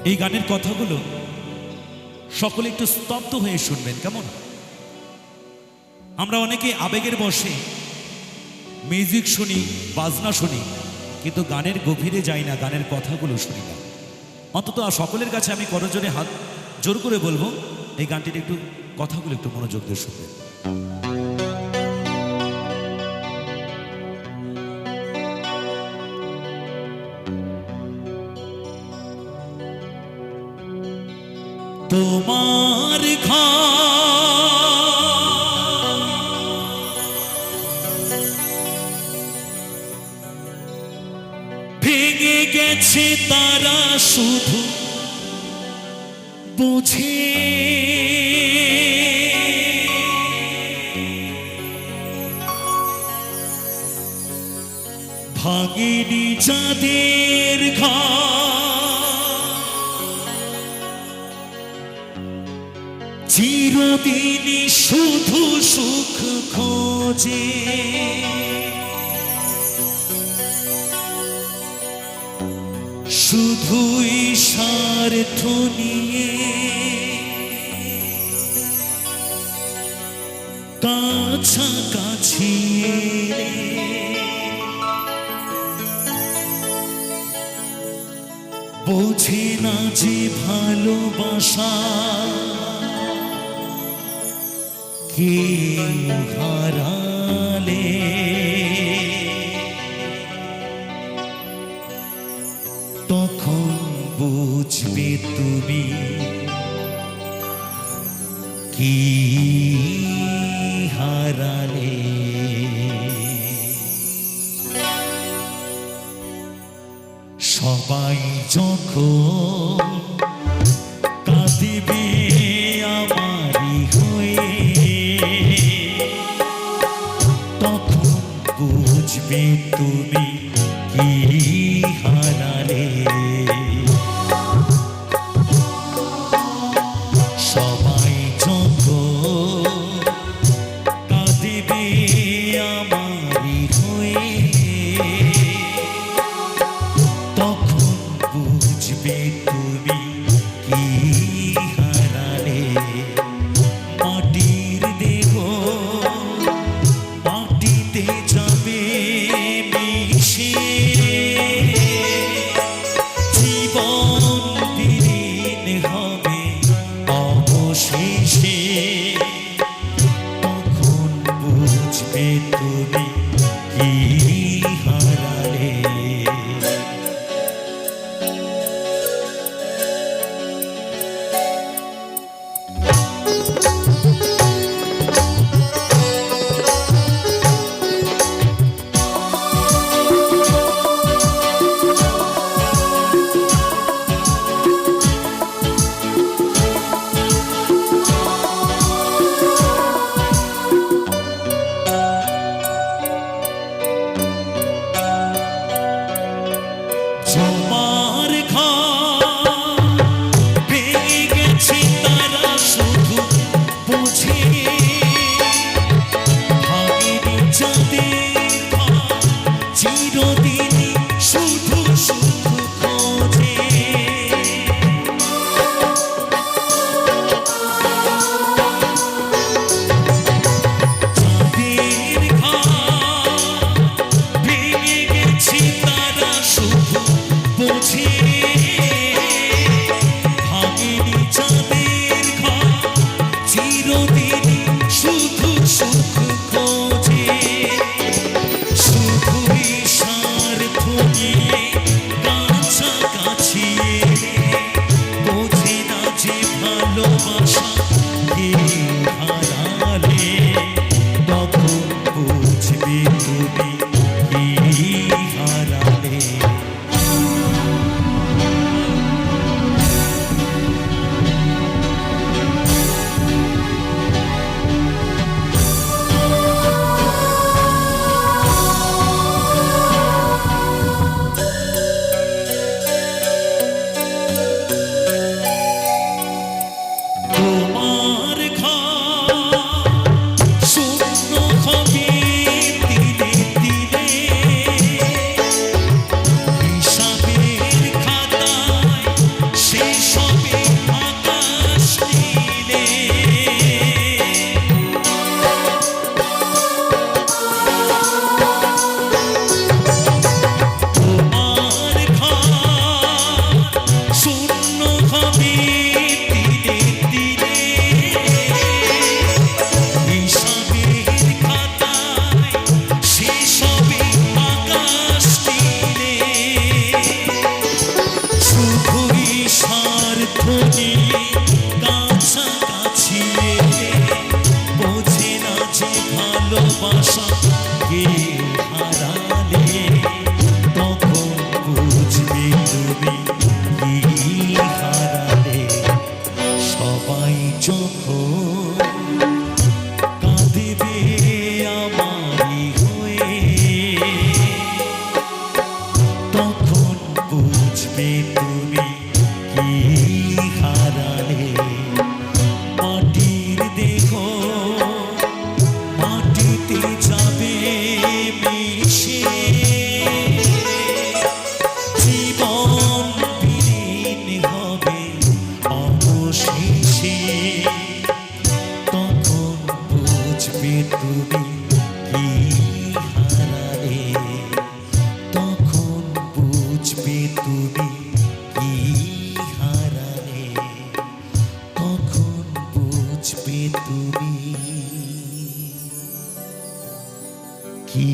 এই গানের কথাগুলো সকলে একটু স্তব্ধ হয়ে শুনবেন, কেমন? আমরা অনেকে আবেগের বশে মিউজিক শুনি, বাজনা শুনি, কিন্তু গানের গভীরে যাই না, গানের কথাগুলো শুনি না। অন্তত সকলের কাছে আমি করজোরে হাত জোর করে বলবো, এই গানটির একটু কথাগুলো একটু মনোযোগ দিয়ে শুনবেন। তোমার ঘর ভেঙে গেছে, তারা শুধু বুঝে ভাঙেনি যাদের ঘর চিরদিনই শুধু সুখ খোঁজে, শুধুই স্বার্থ নিয়ে কাছাকাছি এলে বোঝে না যে ভালোবাসা কে হারালে তখন বুঝবে তুমি কি হারালে। সবাই যখন কাঁদিবে আমারই হয়ে তখন বুঝবে তুমি কি হারালে। সবাই যখন কাঁদিবে আমারই হয়ে তখন বুঝবে তুমি কি হারালে। মাটির দেহ মাটিতে যাবে মিশে, জীবন বিলীন হবে অবশেষে তখন বুঝবে তুমি কি হারালে। যখনই কাছাকাছি এলে বোঝে না যে ভালোবাসা কেউ হারালে তখন বুঝবে তুমি কি হারালে। সবাই যখন কাঁদবে আমারই হয়ে তখন বুঝবে তুমি কি হারালে। মাটির দেহ মাটিতে যাবে মিশে জীবন বিলীন হবে অবশেষে তখন বুঝবে তুমি কি হারালে। তখন বুঝবে তুমি কি হারালে। তখন বুঝবে তুমি কি